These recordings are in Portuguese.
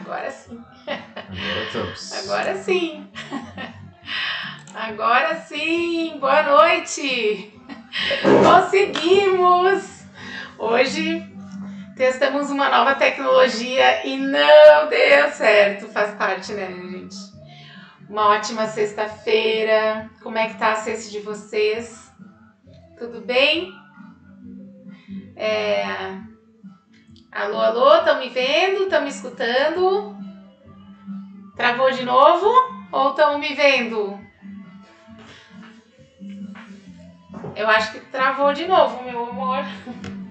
Agora sim. Agora estamos. Agora sim. Agora sim. Boa noite. Conseguimos. Hoje testamos uma nova tecnologia e não deu certo. Faz parte, né, gente? Uma ótima sexta-feira. Como é que tá a sexta de vocês? Tudo bem? Alô, alô, estão me vendo? Estão me escutando? Travou de novo? Ou estão me vendo? Eu acho que travou de novo, meu amor.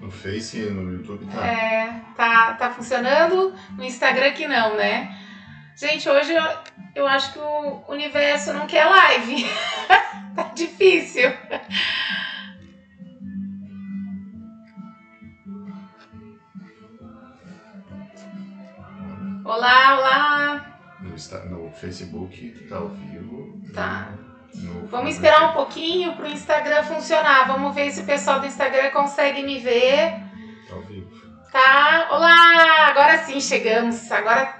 No Face e no YouTube Tá funcionando. No Instagram que não, né? Gente, hoje eu acho que o universo não quer live. Tá difícil. Olá, olá. No Facebook tá ao vivo. Tá. Vamos esperar um pouquinho pro Instagram funcionar. Vamos ver se o pessoal do Instagram consegue me ver. Tá ao vivo. Tá. Olá! Agora sim chegamos. Agora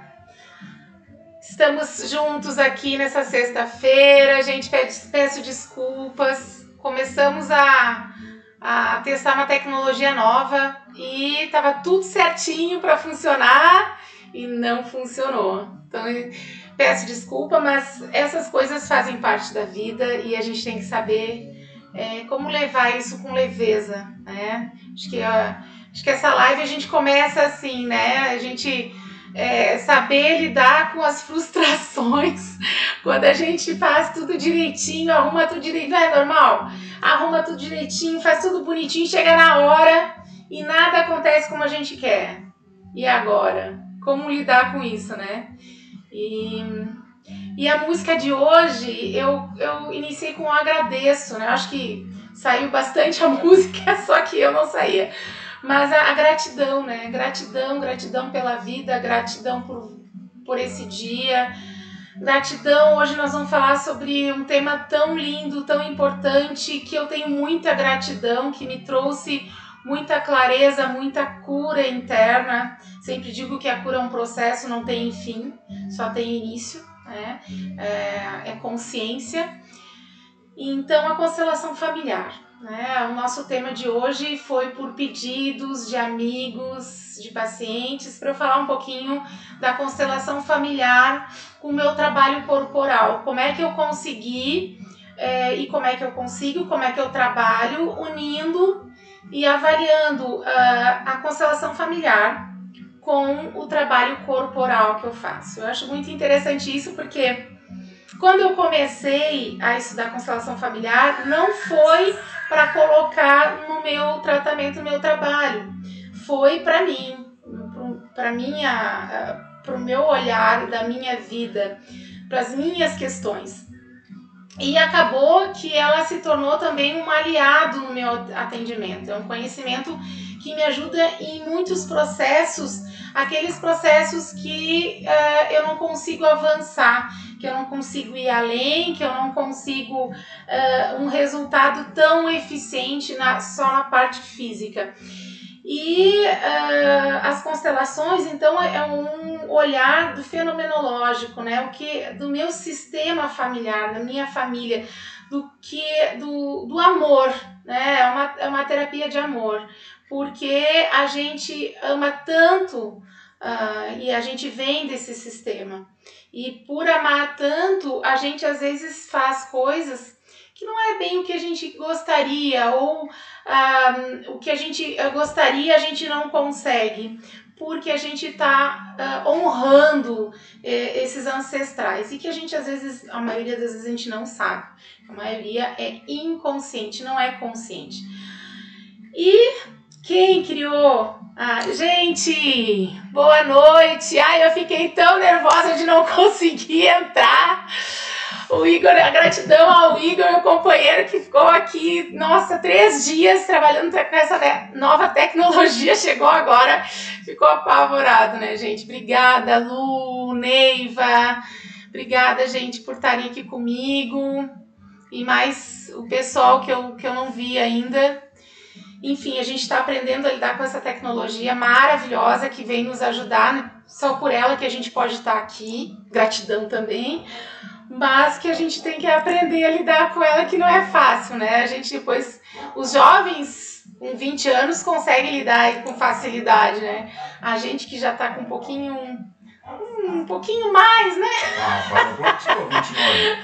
estamos juntos aqui nessa sexta-feira. Gente, peço desculpas. Começamos a testar uma tecnologia nova e tava tudo certinho para funcionar e não funcionou. Então, peço desculpa, mas essas coisas fazem parte da vida e a gente tem que saber como levar isso com leveza, né? Acho que essa live a gente começa assim, né? A gente saber lidar com as frustrações quando a gente faz tudo direitinho, arruma tudo direitinho, não é normal? Arruma tudo direitinho, faz tudo bonitinho, chega na hora e nada acontece como a gente quer. E agora? Como lidar com isso, né? E a música de hoje, eu iniciei com um agradeço, né? Eu acho que saiu bastante a música, só que eu não saía. Mas a gratidão, né? Gratidão pela vida, gratidão por esse dia. Gratidão, hoje nós vamos falar sobre um tema tão lindo, tão importante, que eu tenho muita gratidão, que me trouxe muita clareza, muita cura interna. Sempre digo que a cura é um processo, não tem fim, só tem início, né? É consciência. Então, a constelação familiar, né? O nosso tema de hoje foi por pedidos de amigos, de pacientes, para eu falar um pouquinho da constelação familiar com o meu trabalho corporal. Como é que eu consegui e como é que eu consigo, como é que eu trabalho unindo e avaliando a constelação familiar com o trabalho corporal que eu faço. Eu acho muito interessante isso porque quando eu comecei a estudar constelação familiar, não foi para colocar no meu tratamento, no meu trabalho. Foi para mim, para o meu olhar da minha vida, para as minhas questões. E acabou que ela se tornou também um aliado no meu atendimento. É um conhecimento que me ajuda em muitos processos, aqueles processos que eu não consigo avançar, que eu não consigo ir além, que eu não consigo um resultado tão eficiente só na parte física. E as constelações, então, é um olhar do fenomenológico, né? Do meu sistema familiar, da minha família, do amor, né? É uma terapia de amor, porque a gente ama tanto e a gente vem desse sistema. E por amar tanto, a gente às vezes faz coisas que não é bem o que a gente gostaria, ou o que a gente gostaria a gente não consegue, porque a gente está honrando esses ancestrais, e que a gente às vezes, a maioria das vezes a gente não sabe, a maioria é inconsciente, não é consciente. E quem criou? Gente, boa noite! Ai, eu fiquei tão nervosa de não conseguir entrar. O Igor, a gratidão ao Igor, meu companheiro, que ficou aqui, nossa, 3 dias trabalhando com essa nova tecnologia, chegou agora, ficou apavorado, né, gente? Obrigada, Lu, Neiva, obrigada, gente, por estarem aqui comigo, e mais o pessoal que eu não vi ainda. Enfim, a gente está aprendendo a lidar com essa tecnologia maravilhosa que vem nos ajudar, né? só por ela que a gente pode estar aqui, gratidão também, mas que a gente tem que aprender a lidar com ela, que não é fácil, né? A gente depois, os jovens com 20 anos conseguem lidar aí com facilidade, né? A gente que já tá com um pouquinho mais, né? Fala quantos ou 29?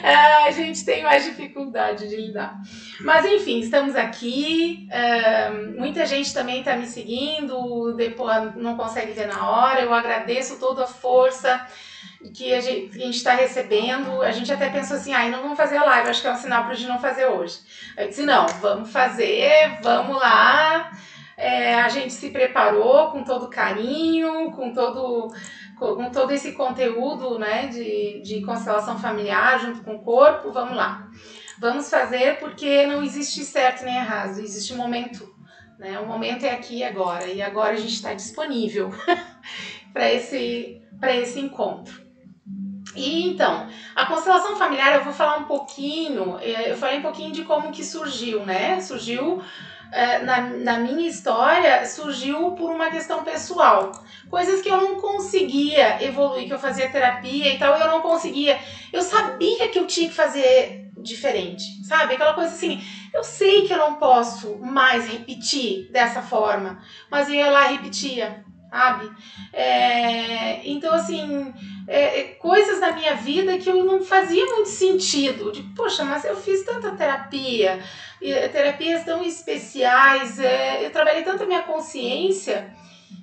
A gente tem mais dificuldade de lidar. Mas enfim, estamos aqui. Muita gente também está me seguindo, depois não consegue ver na hora. Eu agradeço toda a força que a gente está recebendo. A gente até pensou assim, não vamos fazer a live, acho que é um sinal para a gente não fazer hoje. Eu disse, não, vamos fazer, vamos lá. A gente se preparou com todo carinho, com todo esse conteúdo, né, de constelação familiar junto com o corpo. Vamos lá. Vamos fazer, porque não existe certo nem errado, existe momento, né? O momento é aqui e agora a gente está disponível para esse encontro. E então, a constelação familiar, eu vou falar um pouquinho, eu falei um pouquinho de como que surgiu, né? Surgiu, na minha história, surgiu por uma questão pessoal. Coisas que eu não conseguia evoluir, que eu fazia terapia e tal, eu não conseguia. Eu sabia que eu tinha que fazer diferente, sabe? Aquela coisa assim, eu sei que eu não posso mais repetir dessa forma, mas eu ia lá e repetia, sabe? Então, assim, coisas da minha vida que eu não fazia muito sentido. De, poxa, mas eu fiz tanta terapia, terapias tão especiais, eu trabalhei tanto a minha consciência,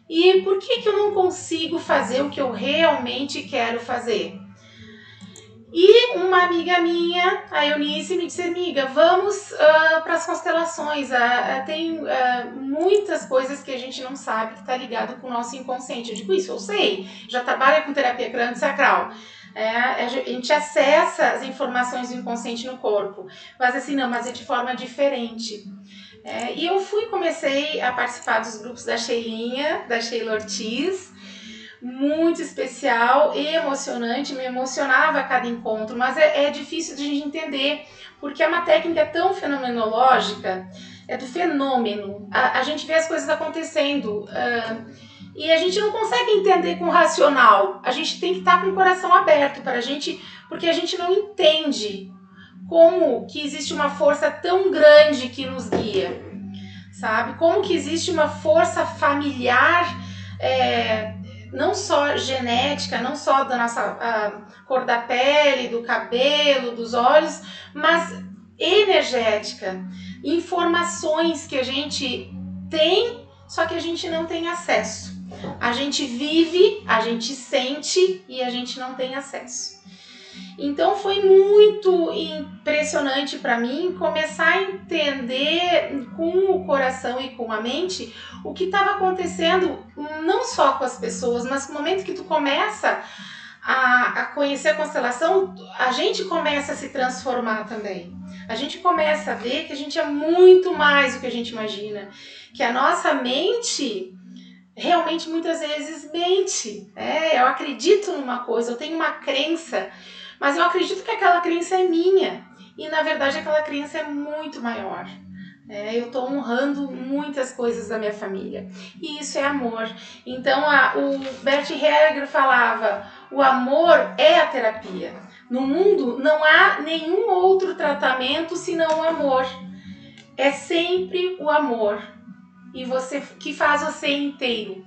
e por que eu não consigo fazer o que eu realmente quero fazer? E uma amiga minha, a Eunice, me disse, amiga, vamos para as constelações. Tem muitas coisas que a gente não sabe que está ligado com o nosso inconsciente. Eu digo, isso eu sei, já trabalho com terapia crânio-sacral. A gente acessa as informações do inconsciente no corpo. Mas assim, não, mas é de forma diferente. E eu comecei a participar dos grupos da Sheila Ortiz, muito especial e emocionante, me emocionava a cada encontro, mas é difícil de a gente entender, porque é uma técnica tão fenomenológica, é do fenômeno, a gente vê as coisas acontecendo, e a gente não consegue entender com o racional, a gente tem que estar com o coração aberto para a gente, porque a gente não entende como que existe uma força tão grande que nos guia, sabe? Como que existe uma força familiar, não só genética, não só da nossa cor da pele, do cabelo, dos olhos, mas energética, informações que a gente tem, só que a gente não tem acesso. A gente vive, a gente sente e a gente não tem acesso. Então foi muito impressionante para mim começar a entender com o coração e com a mente o que estava acontecendo, não só com as pessoas, mas no momento que tu começa a conhecer a constelação, a gente começa a se transformar também. A gente começa a ver que a gente é muito mais do que a gente imagina, que a nossa mente realmente muitas vezes mente. Eu acredito numa coisa, eu tenho uma crença, mas eu acredito que aquela crença é minha, e na verdade aquela crença é muito maior. Eu estou honrando muitas coisas da minha família, e isso é amor. Então o Bert Hellinger falava, o amor é a terapia. No mundo não há nenhum outro tratamento senão o amor. É sempre o amor, e você que faz você inteiro.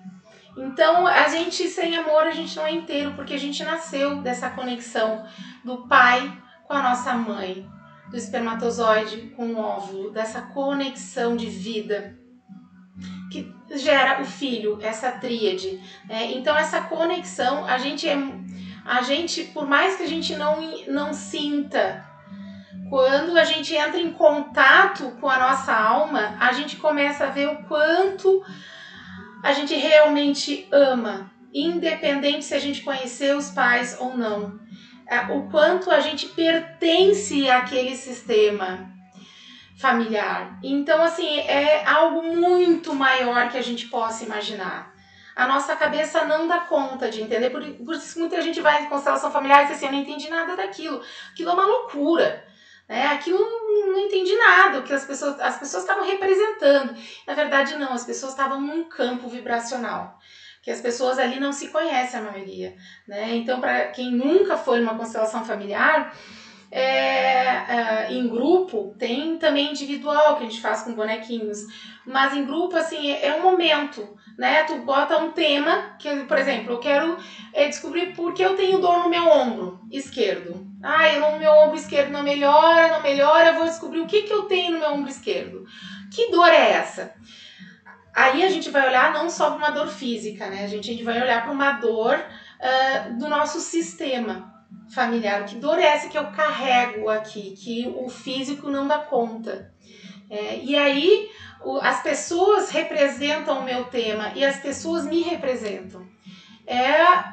Então, a gente sem amor, a gente não é inteiro, porque a gente nasceu dessa conexão do pai com a nossa mãe, do espermatozoide com o óvulo, dessa conexão de vida que gera o filho, essa tríade. Então, essa conexão, a gente, por mais que a gente não sinta, quando a gente entra em contato com a nossa alma, a gente começa a ver o quanto a gente realmente ama, independente se a gente conheceu os pais ou não. O quanto a gente pertence àquele sistema familiar. Então, assim, é algo muito maior que a gente possa imaginar. A nossa cabeça não dá conta de entender, por isso que muita gente vai em constelação familiar e diz assim, eu não entendi nada daquilo. Aquilo é uma loucura. Aquilo não entendi nada, o que as pessoas estavam representando. Na verdade, não, as pessoas estavam num campo vibracional. porque as pessoas ali não se conhecem, a maioria, né? Então, para quem nunca foi numa constelação familiar, em grupo, tem também individual que a gente faz com bonequinhos, mas em grupo, assim, é um momento, né? Tu bota um tema, que, por exemplo, eu quero descobrir por que eu tenho dor no meu ombro esquerdo. Meu ombro esquerdo não melhora, eu vou descobrir o que eu tenho no meu ombro esquerdo. Que dor é essa? Aí a gente vai olhar não só para uma dor física, né? A gente vai olhar para uma dor do nosso sistema familiar. Que dor é essa que eu carrego aqui, que o físico não dá conta? E aí as pessoas representam o meu tema e as pessoas me representam.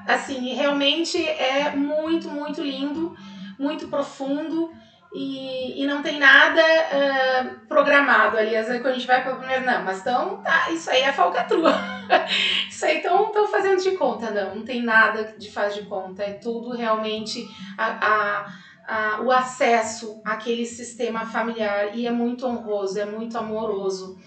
Assim, realmente é muito, muito lindo, muito profundo. E não tem nada programado ali. Às vezes quando a gente vai para o primeiro, não, mas então, isso aí é falcatrua. Isso aí estão fazendo de conta. Não tem nada de faz de conta. É tudo realmente o acesso àquele sistema familiar. E é muito honroso, é muito amoroso.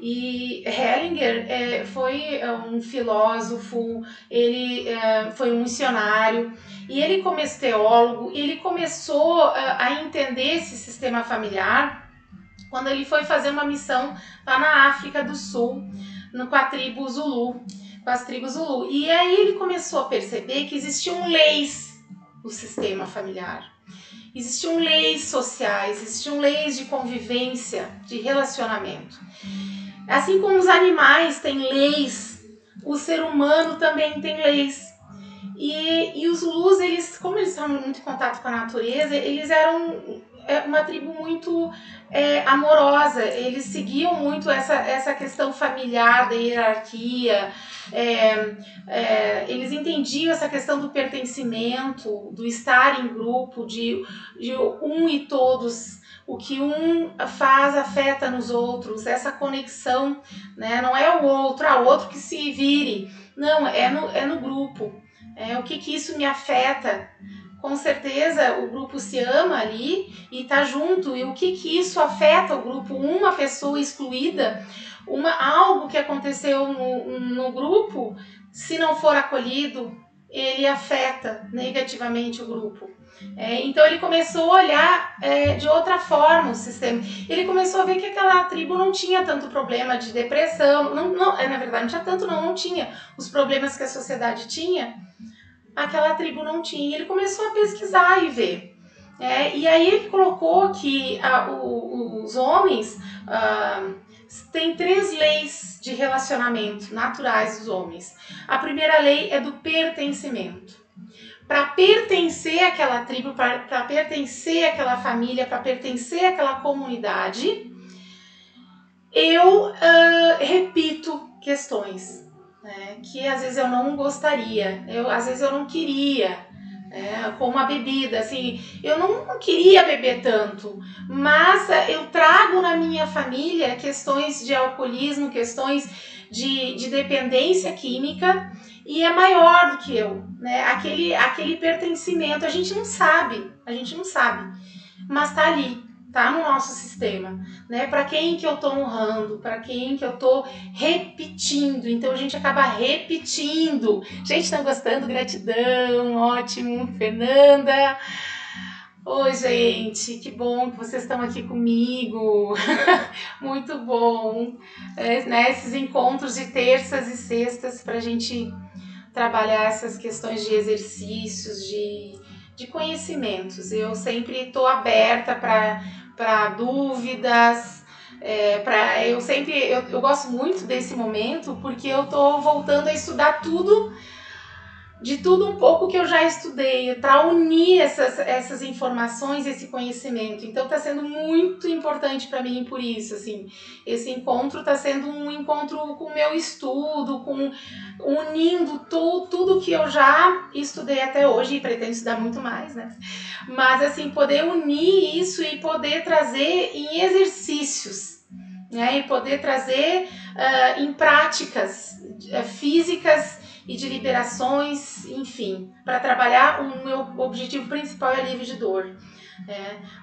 E Hellinger foi um filósofo, ele foi um missionário, e ele como teólogo, ele começou a entender esse sistema familiar quando ele foi fazer uma missão lá na África do Sul, com a tribo Zulu, com as tribos Zulu. E aí ele começou a perceber que existiam leis no sistema familiar. Existiam leis sociais, existiam leis de convivência, de relacionamento. Assim como os animais têm leis, o ser humano também tem leis. E os Zulus, como eles estavam muito em contato com a natureza, eles eram uma tribo muito amorosa. Eles seguiam muito essa questão familiar, da hierarquia. Eles entendiam essa questão do pertencimento, do estar em grupo, de um e todos. O que um faz afeta nos outros, essa conexão, né? Não é o outro que se vire, não, é no grupo. O que isso me afeta? Com certeza o grupo se ama ali e tá junto, e o que isso afeta o grupo? Uma pessoa excluída, algo que aconteceu no grupo, se não for acolhido, ele afeta negativamente o grupo. Então ele começou a olhar de outra forma o sistema. Ele começou a ver que aquela tribo não tinha tanto problema de depressão, na verdade não tinha tanto, não tinha os problemas que a sociedade tinha, aquela tribo não tinha. Ele começou a pesquisar e ver. E aí ele colocou que os homens têm 3 leis de relacionamento naturais dos homens. A primeira lei é do pertencimento. Para pertencer àquela tribo, para pertencer àquela família, para pertencer àquela comunidade, eu repito questões, né, que às vezes eu não gostaria, às vezes eu não queria, como a bebida, assim, eu não queria beber tanto, mas eu trago na minha família questões de alcoolismo, questões de dependência química, e é maior do que eu, né? Aquele pertencimento, a gente não sabe, mas tá ali, tá no nosso sistema, né? Para quem que eu tô honrando, para quem que eu tô repetindo, então a gente acaba repetindo. Gente, estão gostando? Gratidão, ótimo, Fernanda. Oi, gente, que bom que vocês estão aqui comigo, muito bom, né? Esses encontros de terças e sextas para a gente trabalhar essas questões de exercícios, de conhecimentos. Eu sempre estou aberta para dúvidas, eu gosto muito desse momento porque eu estou voltando a estudar de tudo um pouco que eu já estudei, para unir essas informações, esse conhecimento. Então está sendo muito importante para mim por isso, assim, esse encontro está sendo um encontro com o meu estudo, unindo tudo que eu já estudei até hoje, e pretendo estudar muito mais, né? Mas assim, poder unir isso e poder trazer em exercícios, né? E poder trazer em práticas físicas e de liberações, enfim, para trabalhar. O meu objetivo principal é alívio de dor,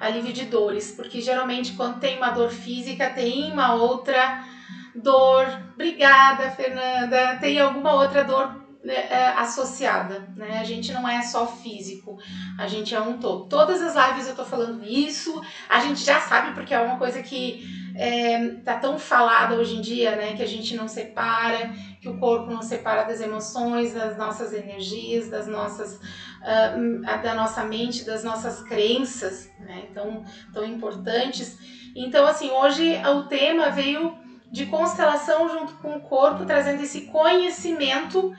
alívio de dores, porque geralmente quando tem uma dor física tem uma outra Dor, obrigada, Fernanda. Tem alguma outra dor associada, né? A gente não é só físico, a gente é um todo. Todas as lives eu tô falando isso, a gente já sabe porque é uma coisa que tá tão falada hoje em dia, né? Que a gente não separa, que o corpo não separa das emoções, das nossas energias, das nossas, da nossa mente, das nossas crenças, né? Então, tão importantes. Então, assim, hoje o tema veio de constelação junto com o corpo, trazendo esse conhecimento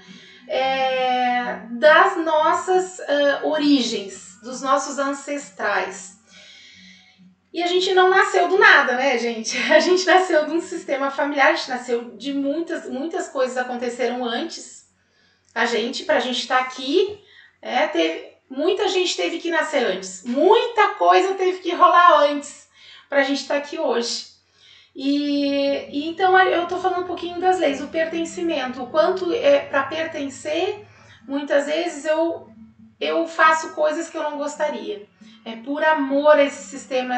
das nossas origens, dos nossos ancestrais. E a gente não nasceu do nada, né, gente? A gente nasceu de um sistema familiar, a gente nasceu de muitas coisas aconteceram antes. Pra gente estar aqui, muita gente teve que nascer antes. Muita coisa teve que rolar antes pra gente estar aqui hoje. E então eu tô falando um pouquinho das leis, o pertencimento, o quanto para pertencer, muitas vezes eu faço coisas que eu não gostaria, por amor a esse sistema,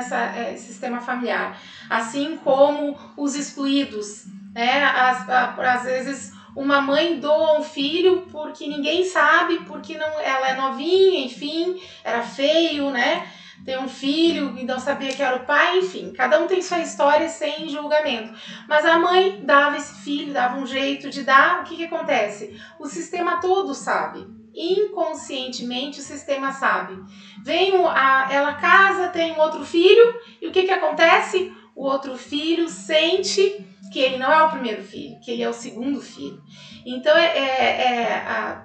esse sistema familiar, assim como os excluídos, né? Às vezes uma mãe doa um filho porque ninguém sabe, porque ela é novinha, enfim, era feio, né? Tem um filho e não sabia que era o pai, enfim, cada um tem sua história sem julgamento. Mas a mãe dava esse filho, dava um jeito de dar, o que acontece? O sistema todo sabe, inconscientemente o sistema sabe. Ela casa, tem um outro filho, e o que acontece? O outro filho sente que ele não é o primeiro filho, que ele é o segundo filho. Então,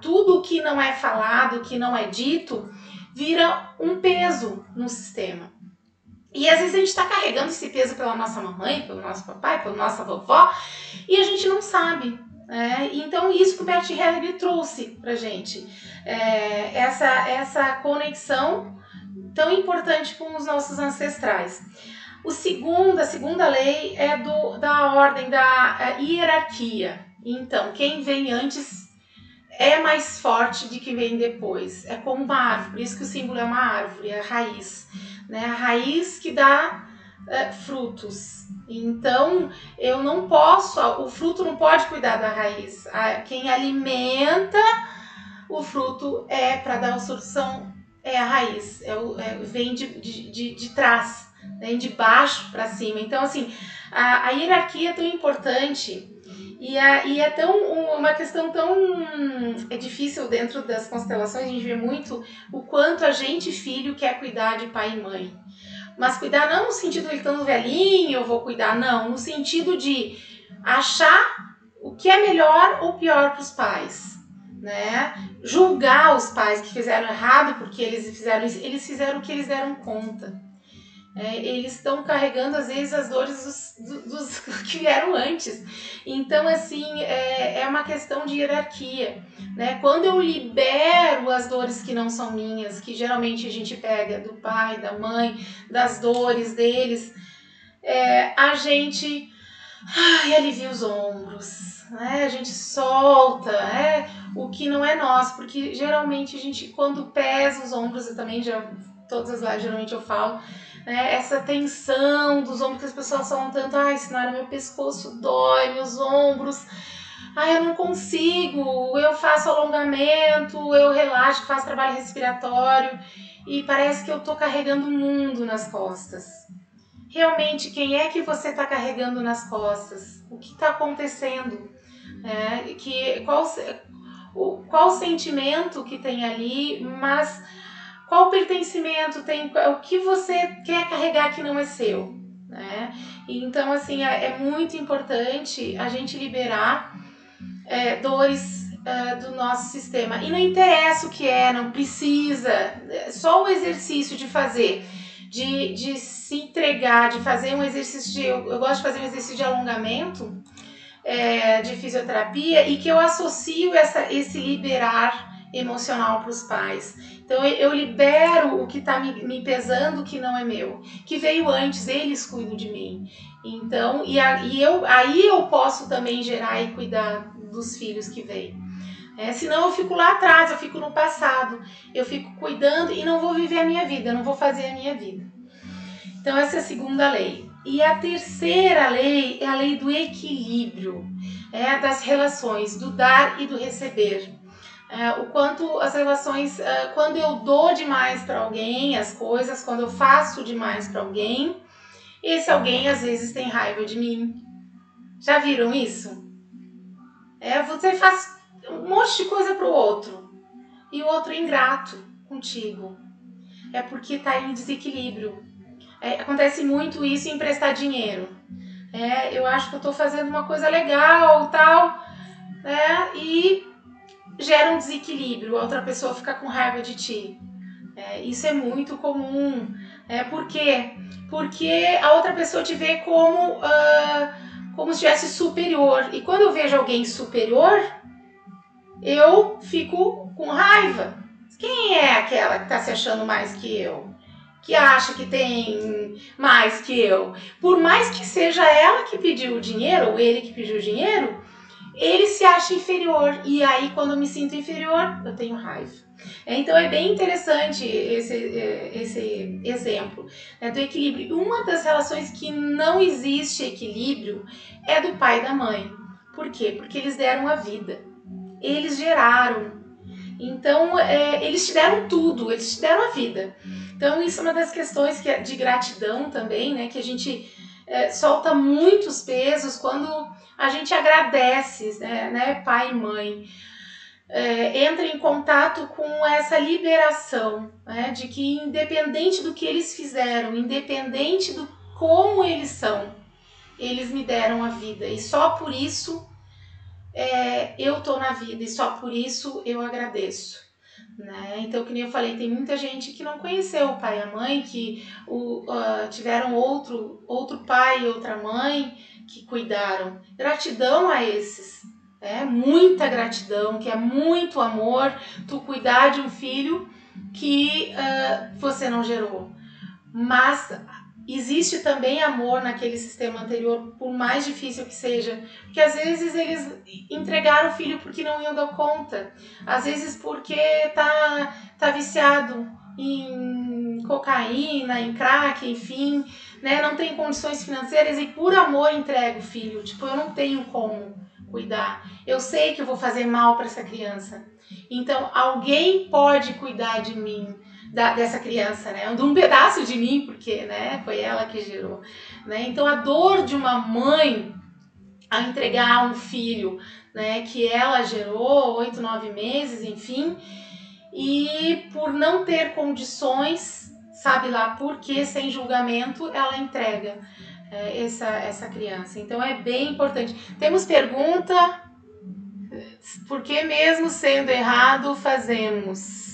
tudo que não é falado, que não é dito, vira um peso no sistema. E às vezes a gente está carregando esse peso pela nossa mamãe, pelo nosso papai, pela nossa vovó, e a gente não sabe. Então isso que o Bert Hellinger trouxe pra gente. Essa conexão tão importante com os nossos ancestrais. A segunda lei é da ordem da hierarquia. Então, quem vem antes é mais forte de que vem depois. É como uma árvore, por isso que o símbolo é uma árvore, é a raiz. Né? A raiz que dá frutos. Então, eu não posso, o fruto não pode cuidar da raiz. Quem alimenta o fruto para dar a solução é a raiz, vem de trás, vem de baixo para cima. Então, assim, a hierarquia é tão importante. E é uma questão tão difícil dentro das constelações, a gente vê muito o quanto a gente, filho, quer cuidar de pai e mãe. Mas cuidar não no sentido de ele estando velhinho, eu vou cuidar, não. No sentido de achar o que é melhor ou pior para os pais. Né? Julgar os pais que fizeram errado porque eles fizeram o que eles deram conta. Eles estão carregando às vezes as dores dos que vieram antes. Então, assim, é uma questão de hierarquia, né? Quando eu libero as dores que não são minhas, que geralmente a gente pega do pai, da mãe, das dores deles, a gente alivia os ombros, né? A gente solta o que não é nosso, porque geralmente a gente, quando pesa os ombros, eu também todas as lives geralmente eu falo, essa tensão dos ombros que as pessoas falam tanto, Sinara, meu pescoço dói, meus ombros, eu não consigo, eu faço alongamento, eu relaxo, faço trabalho respiratório e parece que eu tô carregando o mundo nas costas. Realmente, quem é que você está carregando nas costas? O que está acontecendo? Qual sentimento que tem ali, mas qual pertencimento tem, o que você quer carregar que não é seu, né? Então, assim, é muito importante a gente liberar dores do nosso sistema. E não interessa o que não precisa, só o exercício de fazer, de se entregar, de fazer um exercício eu gosto de fazer um exercício de alongamento, de fisioterapia, e que eu associo esse liberar emocional para os pais. Então eu libero o que está me pesando, que não é meu, que veio antes, eles cuidam de mim. Então, aí eu posso também gerar e cuidar dos filhos que vêm. Senão eu fico lá atrás, eu fico no passado, eu fico cuidando e não vou viver a minha vida, eu não vou fazer a minha vida. Então essa é a segunda lei. E a terceira lei é a lei do equilíbrio, das relações, do dar e do receber. O quanto as relações, quando eu dou demais para alguém as coisas, quando eu faço demais para alguém, esse alguém às vezes tem raiva de mim. Já viram isso? Você faz um monte de coisa para o outro e o outro é ingrato contigo. É porque está em desequilíbrio. Acontece muito isso em emprestar dinheiro. Eu acho que eu estou fazendo uma coisa legal, tal, e gera um desequilíbrio, a outra pessoa fica com raiva de ti. Isso é muito comum. Por quê? Porque a outra pessoa te vê como se estivesse superior. E quando eu vejo alguém superior, eu fico com raiva. Quem é aquela que está se achando mais que eu? Que acha que tem mais que eu? Por mais que seja ela que pediu o dinheiro, ou ele que pediu o dinheiro, ele se acha inferior. E aí, quando eu me sinto inferior, eu tenho raiva. Então, é bem interessante esse exemplo, do equilíbrio. Uma das relações que não existe equilíbrio é do pai e da mãe. Por quê? Porque eles deram a vida. Eles geraram. Então, eles te deram tudo, eles te deram a vida. Então, isso é uma das questões de gratidão também, né? Que a gente solta muitos pesos quando a gente agradece, né, pai e mãe. Entra em contato com essa liberação, né, de que independente do que eles fizeram, independente do como eles são, eles me deram a vida. E só por isso eu tô na vida, e só por isso eu agradeço. Né? Então, que nem eu falei, tem muita gente que não conheceu o pai e a mãe, que tiveram outro pai e outra mãe que cuidaram. Gratidão a esses, muita gratidão, que é muito amor, tu cuidar de um filho que você não gerou. Mas existe também amor naquele sistema anterior, por mais difícil que seja, porque às vezes eles entregaram o filho porque não iam dar conta, às vezes porque tá viciado em cocaína, em crack, enfim, né? Não tem condições financeiras e por amor entrega o filho, tipo, eu não tenho como cuidar, eu sei que eu vou fazer mal para essa criança, então alguém pode cuidar de mim, dessa criança, né? De um pedaço de mim, porque, né, foi ela que gerou, né? Então a dor de uma mãe a entregar um filho, né, que ela gerou 8, 9 meses, enfim, e por não ter condições, sabe lá por que, sem julgamento, ela entrega essa criança. Então é bem importante. Temos pergunta: por que mesmo sendo errado fazemos?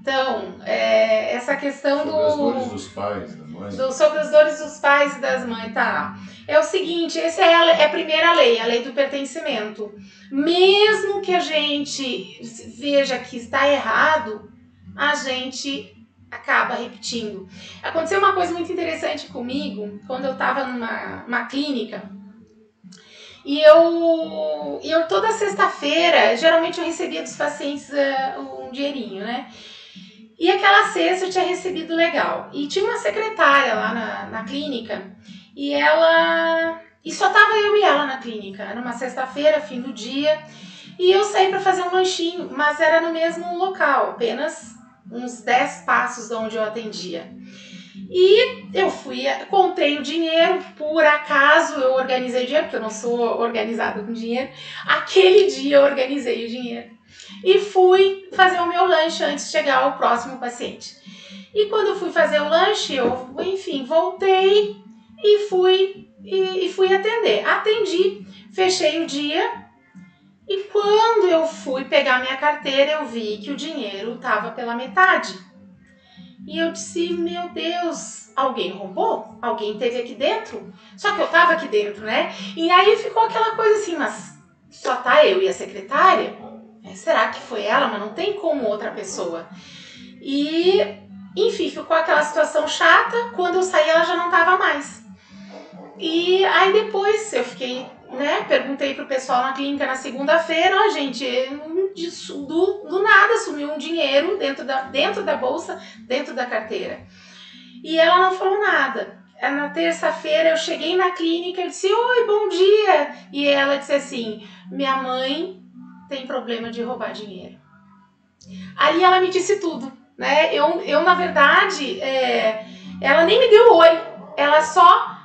Então, essa questão sobre as dores dos pais, da mãe. Sobre as dores dos pais e das mães, tá? É o seguinte, essa é a primeira lei, a lei do pertencimento. Mesmo que a gente veja que está errado, a gente acaba repetindo. Aconteceu uma coisa muito interessante comigo, quando eu estava numa clínica, e eu toda sexta-feira, geralmente eu recebia dos pacientes um dinheirinho, né? E aquela sexta eu tinha recebido legal. E tinha uma secretária lá na clínica, e só tava eu e ela na clínica. Era uma sexta-feira, fim do dia, e eu saí para fazer um lanchinho, mas era no mesmo local, apenas uns 10 passos de onde eu atendia. E eu contei o dinheiro, por acaso eu organizei o dinheiro, porque eu não sou organizada com dinheiro. Aquele dia eu organizei o dinheiro e fui fazer o meu lanche antes de chegar ao próximo paciente. E quando eu fui fazer o lanche, eu, enfim, voltei e fui atender. Atendi, fechei o dia e quando eu fui pegar minha carteira, eu vi que o dinheiro estava pela metade. E eu disse, meu Deus, alguém roubou? Alguém esteve aqui dentro? Só que eu tava aqui dentro, né? E aí ficou aquela coisa assim, mas só tá eu e a secretária? Será que foi ela? Mas não tem como outra pessoa. E, enfim, ficou aquela situação chata. Quando eu saí, ela já não tava mais. E aí depois eu fiquei, né? Perguntei pro pessoal na clínica na segunda-feira, gente, do nada sumiu um dinheiro dentro da bolsa, dentro da carteira. E ela não falou nada. Na terça-feira eu cheguei na clínica e disse, oi, bom dia. E ela disse assim, minha mãe tem problema de roubar dinheiro. Ali ela me disse tudo, né? Eu na verdade, ela nem me deu oi. Ela só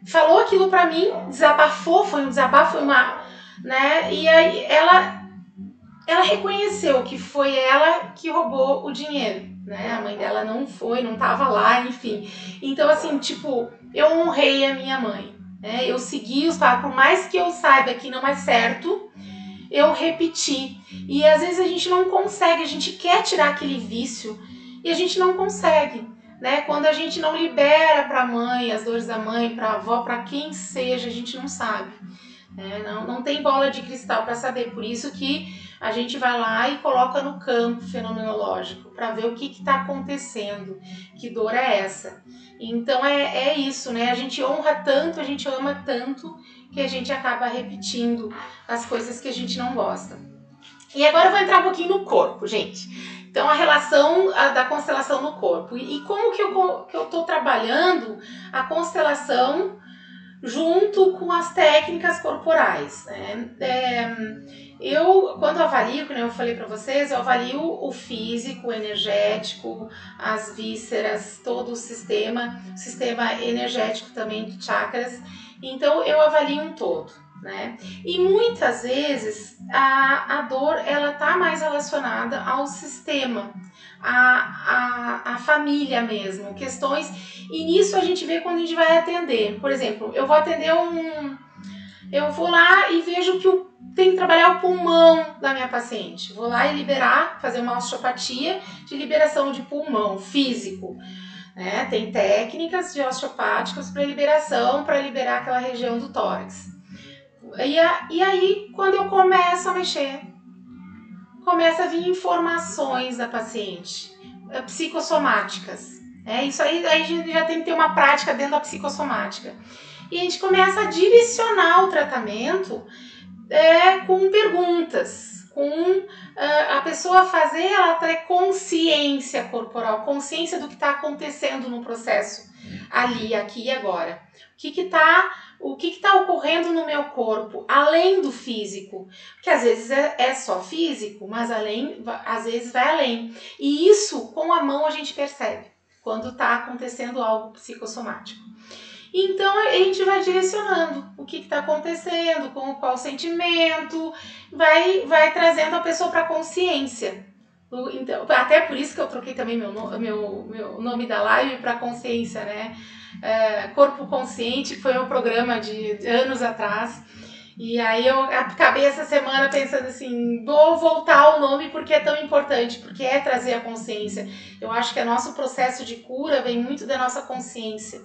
falou aquilo pra mim, desabafou, foi um desabafo, foi uma... né? E aí ela reconheceu que foi ela que roubou o dinheiro, né? A mãe dela não foi, não tava lá, enfim. Então, assim, tipo, eu honrei a minha mãe, né? Eu segui os passos, por mais que eu saiba que não é certo, eu repeti. E às vezes a gente não consegue, a gente quer tirar aquele vício e a gente não consegue, né? Quando a gente não libera pra mãe, as dores da mãe, pra avó, pra quem seja, a gente não sabe. Não tem bola de cristal para saber, por isso que a gente vai lá e coloca no campo fenomenológico para ver o que está acontecendo, que dor é essa. Então é isso, né? A gente honra tanto, a gente ama tanto que a gente acaba repetindo as coisas que a gente não gosta. E agora eu vou entrar um pouquinho no corpo, gente. Então a relação da constelação no corpo e como que eu tô trabalhando a constelação junto com as técnicas corporais, né? Eu, quando avalio, como eu falei para vocês, eu avalio o físico, o energético, as vísceras, todo o sistema energético também de chakras. Então eu avalio um todo, né? E muitas vezes a dor ela tá mais relacionada ao sistema, a família mesmo, questões. E nisso a gente vê quando a gente vai atender. Por exemplo, eu vou atender eu vou lá e vejo que tem que trabalhar o pulmão da minha paciente. Vou lá e liberar, fazer uma osteopatia de liberação de pulmão físico. Né? Tem técnicas de osteopáticas para liberação, para liberar aquela região do tórax. E aí, quando eu começo a mexer, começa a vir informações da paciente, psicossomáticas. Isso aí a gente já tem que ter uma prática dentro da psicossomática. E a gente começa a direcionar o tratamento com perguntas, com a pessoa fazer ela ter consciência corporal, consciência do que está acontecendo no processo ali, aqui e agora. O que está ocorrendo no meu corpo, além do físico, porque às vezes é só físico, mas às vezes vai além. E isso com a mão a gente percebe, quando está acontecendo algo psicossomático. Então a gente vai direcionando o que está acontecendo, com qual sentimento, vai trazendo a pessoa para a consciência. Então, até por isso que eu troquei também meu nome da live para consciência, né? Corpo Consciente, que foi um programa de anos atrás. E aí eu acabei essa semana pensando assim, vou voltar o nome porque é tão importante, porque é trazer a consciência. Eu acho que o nosso processo de cura vem muito da nossa consciência.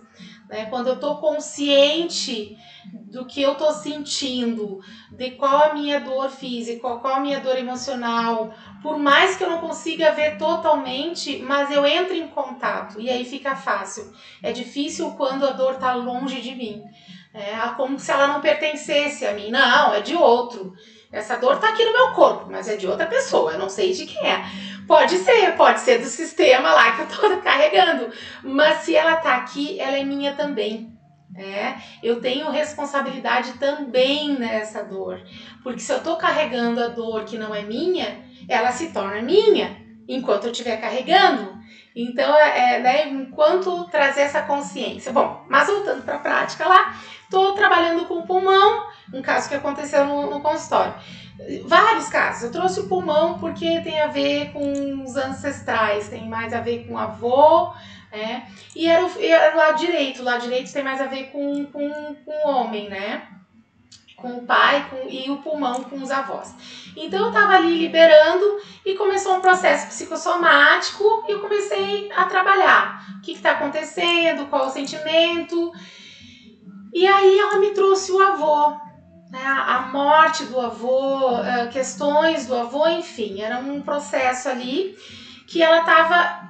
Né? Quando eu estou consciente do que eu estou sentindo, de qual a minha dor física, qual a minha dor emocional, por mais que eu não consiga ver totalmente, mas eu entro em contato e aí fica fácil. É difícil quando a dor está longe de mim. Como se ela não pertencesse a mim. Não, é de outro. Essa dor está aqui no meu corpo, mas é de outra pessoa, eu não sei de quem é. Pode ser do sistema lá que eu estou carregando. Mas se ela está aqui, ela é minha também. Eu tenho responsabilidade também nessa dor. Porque se eu estou carregando a dor que não é minha, ela se torna minha enquanto eu estiver carregando. Então, enquanto trazer essa consciência. Bom, mas voltando para a prática lá, estou trabalhando com o pulmão, um caso que aconteceu no consultório. Vários casos. Eu trouxe o pulmão porque tem a ver com os ancestrais, tem mais a ver com o avô, e era o lado direito. O lado direito tem mais a ver com o homem, né? Com o pai e o pulmão com os avós. Então eu estava ali liberando e começou um processo psicossomático e eu comecei a trabalhar. O que está acontecendo, qual o sentimento. E aí ela me trouxe o avô, né? A morte do avô, questões do avô, enfim, era um processo ali que ela estava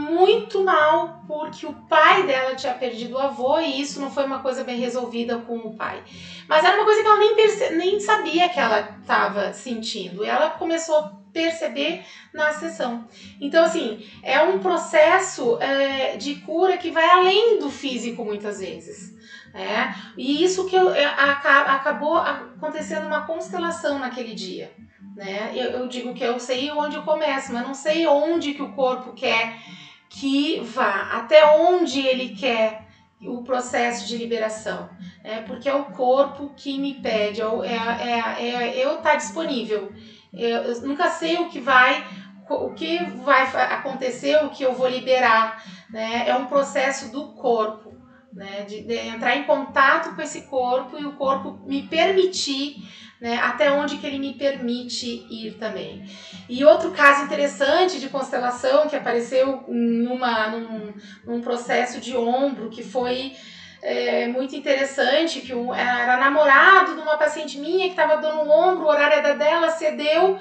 muito mal porque o pai dela tinha perdido o avô e isso não foi uma coisa bem resolvida com o pai. Mas era uma coisa que ela nem sabia que ela estava sentindo. E ela começou a perceber na sessão. Então, assim, é um processo de cura que vai além do físico muitas vezes. E isso que acabou acontecendo uma constelação naquele dia. Né? Eu digo que eu sei onde eu começo, mas não sei onde que o corpo quer que vá, até onde ele quer o processo de liberação, porque é o corpo que me pede, eu estar disponível. Eu nunca sei o que vai acontecer, o que eu vou liberar, né? É um processo do corpo, né? De entrar em contato com esse corpo e o corpo me permitir, né, até onde que ele me permite ir também. E outro caso interessante de constelação que apareceu num processo de ombro que foi muito interessante, que era namorado de uma paciente minha que estava dando um ombro, o horário era dela, cedeu.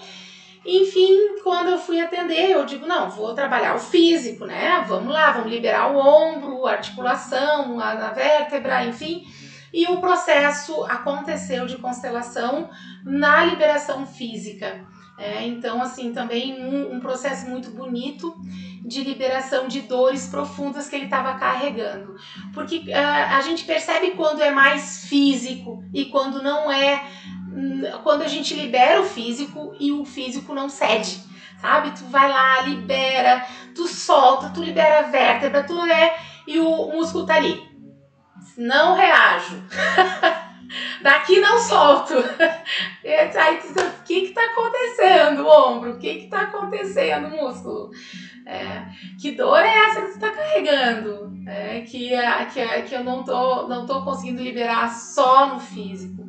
Enfim, quando eu fui atender, eu digo, não, vou trabalhar o físico, né? Vamos lá, vamos liberar o ombro, a articulação, a vértebra, enfim. E o processo aconteceu de constelação na liberação física. Então, assim, também um processo muito bonito de liberação de dores profundas que ele estava carregando. Porque a gente percebe quando é mais físico e quando não é, quando a gente libera o físico e o físico não cede, sabe? Tu vai lá, libera, tu solta, tu libera a vértebra, e o músculo tá ali. Não reajo. Daqui não solto. Aí o que tá acontecendo, ombro? O que tá acontecendo, músculo? Que dor é essa que você tá carregando? Que eu não tô conseguindo liberar só no físico.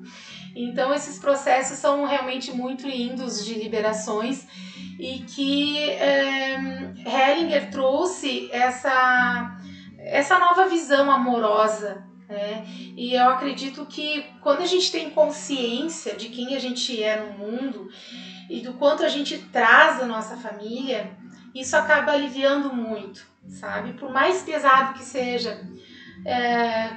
Então esses processos são realmente muito lindos de liberações e que Hellinger trouxe essa nova visão amorosa. E eu acredito que quando a gente tem consciência de quem a gente é no mundo e do quanto a gente traz da nossa família, isso acaba aliviando muito, sabe? Por mais pesado que seja,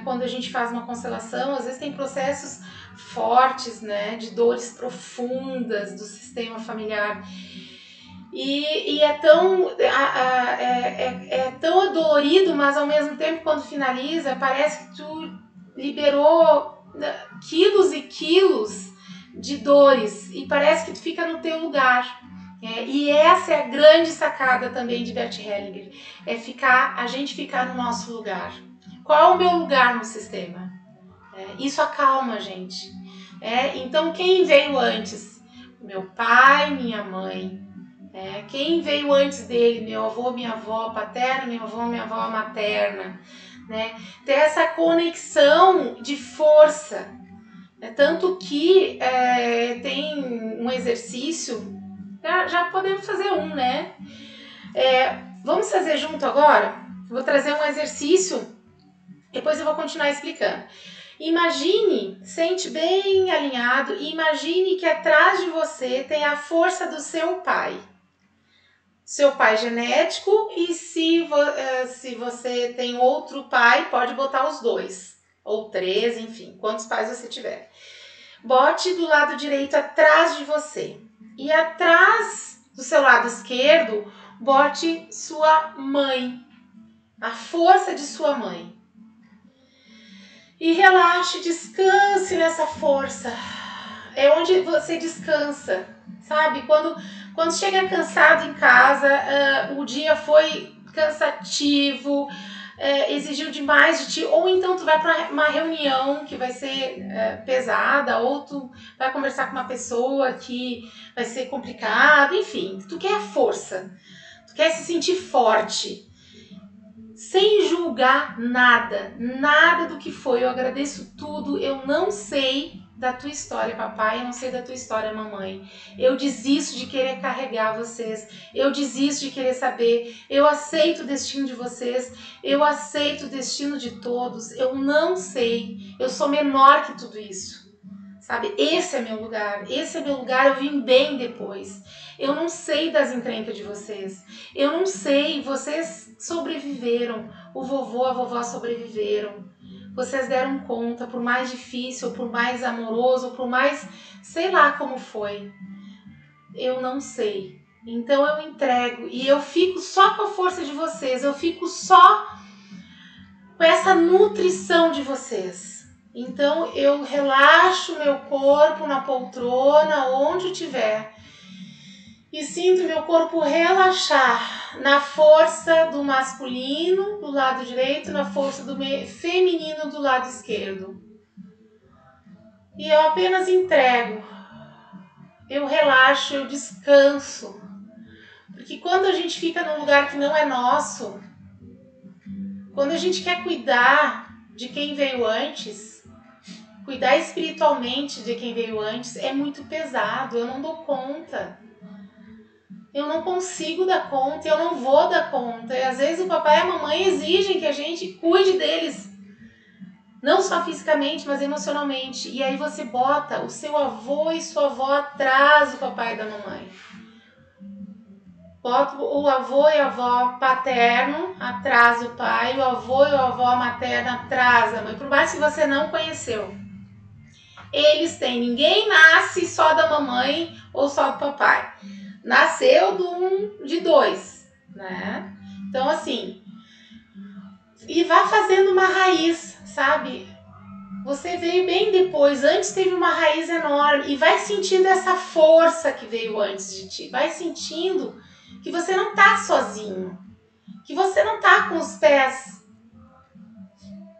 quando a gente faz uma constelação, às vezes tem processos fortes, né, de dores profundas do sistema familiar. E é tão dolorido, mas ao mesmo tempo quando finaliza, parece que tu liberou quilos e quilos de dores e parece que tu fica no teu lugar. E essa é a grande sacada também de Bert Hellinger, a gente ficar no nosso lugar. Qual é o meu lugar no sistema? Isso acalma a gente. Então quem veio antes? Meu pai, minha mãe. Quem veio antes dele? Meu avô, minha avó paterna, meu avô, minha avó materna. Ter essa conexão de força. Tanto que tem um exercício, já podemos fazer né? Vamos fazer junto agora? Vou trazer um exercício, depois eu vou continuar explicando. Imagine, sente bem alinhado e imagine que atrás de você tem a força do seu pai. Seu pai genético e se você tem outro pai, pode botar os 2 ou 3, enfim, quantos pais você tiver. Bote do lado direito atrás de você e atrás do seu lado esquerdo, bote sua mãe, a força de sua mãe. E relaxe, descanse nessa força. É onde você descansa, sabe? Quando chega cansado em casa, o dia foi cansativo, exigiu demais de ti, ou então tu vai para uma reunião que vai ser pesada, ou tu vai conversar com uma pessoa que vai ser complicado, enfim, tu quer força, tu quer se sentir forte, sem julgar nada do que foi. Eu agradeço tudo, eu não sei da tua história, papai, eu não sei da tua história, mamãe. Eu desisto de querer carregar vocês, eu desisto de querer saber, eu aceito o destino de vocês, eu aceito o destino de todos, eu não sei, eu sou menor que tudo isso, sabe? Esse é meu lugar, eu vim bem depois. Eu não sei das encrencas de vocês, eu não sei, vocês sobreviveram, o vovô, a vovó sobreviveram. Vocês deram conta, por mais difícil, por mais amoroso, por mais, sei lá como foi. Eu não sei. Então eu entrego e eu fico só com a força de vocês, eu fico só com essa nutrição de vocês. Então eu relaxo meu corpo na poltrona, onde estiver, e sinto meu corpo relaxar na força do masculino do lado direito, na força do feminino do lado esquerdo. E eu apenas entrego, eu relaxo, eu descanso. Porque quando a gente fica num lugar que não é nosso, quando a gente quer cuidar de quem veio antes, cuidar espiritualmente de quem veio antes, é muito pesado, eu não dou conta. Eu não consigo dar conta, eu não vou dar conta. E às vezes o papai e a mamãe exigem que a gente cuide deles. Não só fisicamente, mas emocionalmente. E aí você bota o seu avô e sua avó atrás do papai e da mamãe. Bota o avô e a avó paterno atrás do pai, o avô e a avó materna atrás da mãe. Por mais que você não conheceu. Eles têm, ninguém nasce só da mamãe ou só do papai. Nasceu de dois, né? Então assim, e vá fazendo uma raiz, sabe? Você veio bem depois, antes teve uma raiz enorme e vai sentindo essa força que veio antes de ti. Vai sentindo que você não tá sozinho, que você não tá com os pés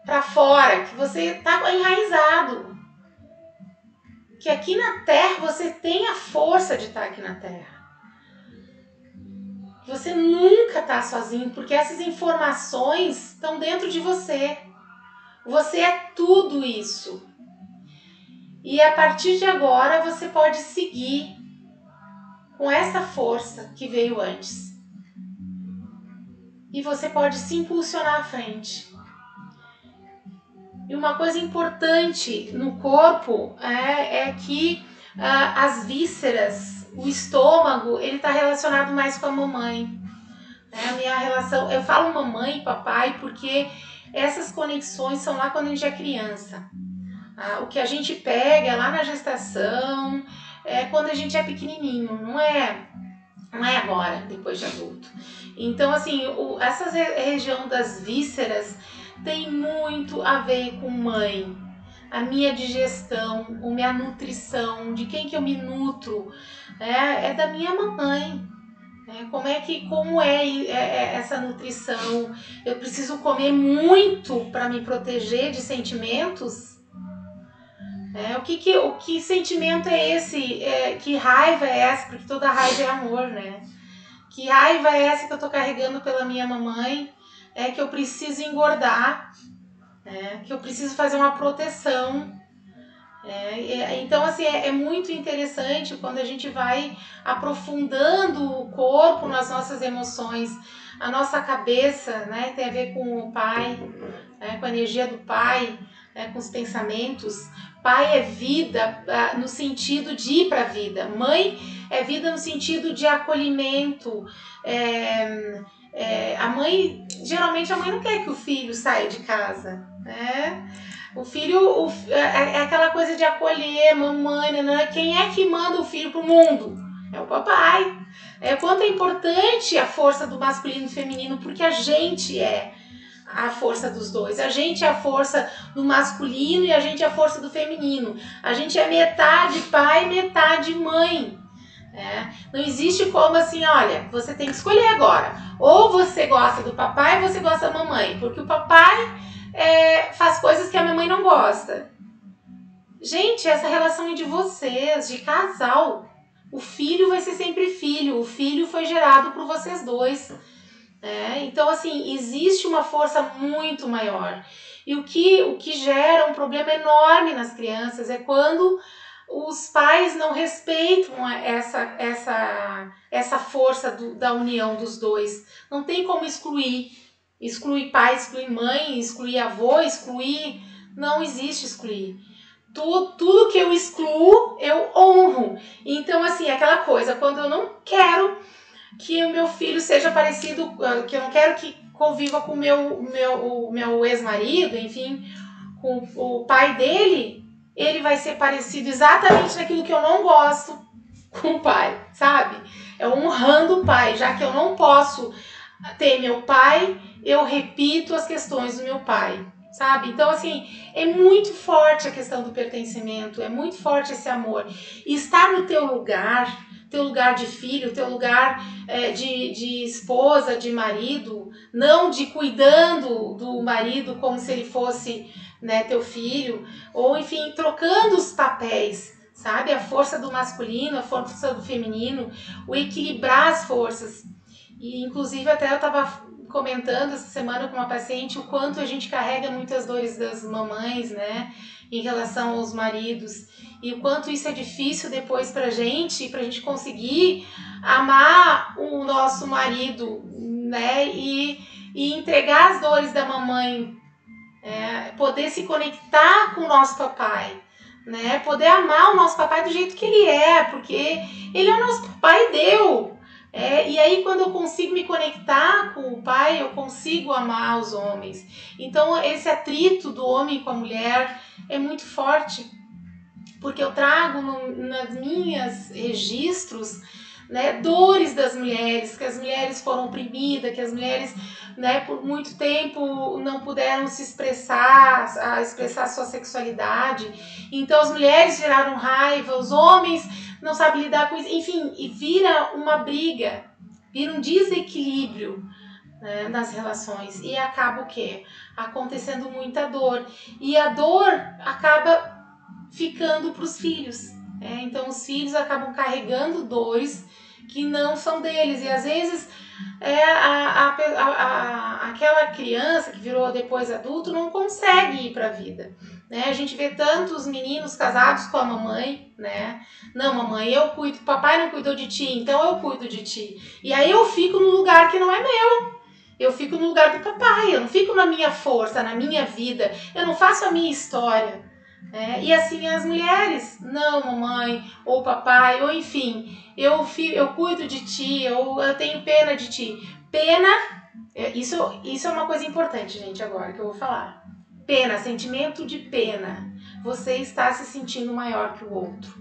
para fora, que você tá enraizado. Que aqui na Terra você tem a força de estar aqui na Terra. Você nunca tá sozinho, porque essas informações estão dentro de você. Você é tudo isso. E a partir de agora você pode seguir com essa força que veio antes. E você pode se impulsionar à frente. E uma coisa importante no corpo é que as vísceras, o estômago, ele está relacionado mais com a mamãe. A minha relação, eu falo mamãe e papai porque essas conexões são lá quando a gente é criança. O que a gente pega lá na gestação, é quando a gente é pequenininho, não é agora, depois de adulto. Então, assim, essa região das vísceras tem muito a ver com mãe. A minha digestão, a minha nutrição, de quem que eu me nutro, é da minha mamãe. Como é essa nutrição? Eu preciso comer muito para me proteger de sentimentos? O que sentimento é esse? Que raiva é essa? Porque toda raiva é amor, né? Que raiva é essa que eu tô carregando pela minha mamãe? Que eu preciso engordar, que eu preciso fazer uma proteção. Então, assim, é muito interessante quando a gente vai aprofundando o corpo nas nossas emoções. A nossa cabeça, tem a ver com o pai, com a energia do pai, com os pensamentos. Pai é vida no sentido de ir para a vida. Mãe é vida no sentido de acolhimento. Geralmente a mãe não quer que o filho saia de casa, né? O filho é aquela coisa de acolher, mamãe, né? Quem é que manda o filho pro mundo? É o papai. Quanto é importante a força do masculino e feminino, porque a gente é a força dos dois. A gente é a força do masculino e a gente é a força do feminino. A gente é metade pai, metade mãe. Não existe como assim, olha, você tem que escolher agora. Ou você gosta do papai ou você gosta da mamãe. Porque o papai faz coisas que a minha mãe não gosta. Gente, essa relação é de vocês, de casal. O filho vai ser sempre filho. O filho foi gerado por vocês dois. Então, assim, existe uma força muito maior. E o que gera um problema enorme nas crianças é quando os pais não respeitam essa força da união dos dois. Não tem como excluir pai, excluir mãe, excluir avô, excluir... Não existe excluir. tudo que eu excluo, eu honro. Então, assim, aquela coisa, quando eu não quero que o meu filho seja parecido, que eu não quero que conviva com o meu ex-marido, enfim, com o pai dele, ele vai ser parecido exatamente naquilo que eu não gosto com o pai, sabe? É honrando o pai, já que eu não posso ter meu pai, eu repito as questões do meu pai, sabe? Então, assim, é muito forte a questão do pertencimento, é muito forte esse amor. E estar no teu lugar de filho, teu lugar de esposa, de marido, não de cuidando do marido como se ele fosse, né, teu filho, ou enfim, trocando os papéis, sabe? A força do masculino, a força do feminino, o equilibrar as forças. E inclusive até eu estava comentando essa semana com uma paciente o quanto a gente carrega muitas dores das mamães, né, em relação aos maridos, e o quanto isso é difícil depois pra gente conseguir amar o nosso marido, né, e entregar as dores da mamãe, poder se conectar com o nosso papai, né, poder amar o nosso papai do jeito que ele é, porque ele é o nosso papai, deu. E aí quando eu consigo me conectar com o pai, eu consigo amar os homens. Então esse atrito do homem com a mulher é muito forte, porque eu trago nas minhas registros, né, dores das mulheres, que as mulheres foram oprimidas, que as mulheres, né, por muito tempo não puderam se expressar sua sexualidade. Então as mulheres geraram raiva, os homens não sabem lidar com isso, enfim, e vira uma briga, vira um desequilíbrio, né, nas relações, e acaba o quê? Acontecendo muita dor, e a dor acaba ficando para os filhos, então os filhos acabam carregando dores que não são deles, e às vezes aquela criança que virou depois adulto não consegue ir para a vida, né? A gente vê tantos meninos casados com a mamãe, né? Não, mamãe, eu cuido, papai não cuidou de ti, então eu cuido de ti. E aí eu fico no lugar que não é meu. Eu fico no lugar do papai, eu não fico na minha força, na minha vida, eu não faço a minha história. E assim as mulheres, não, mamãe, ou papai, ou enfim, eu cuido de ti, eu tenho pena de ti. Pena, isso é uma coisa importante, gente, agora que eu vou falar. Pena, sentimento de pena. Você está se sentindo maior que o outro.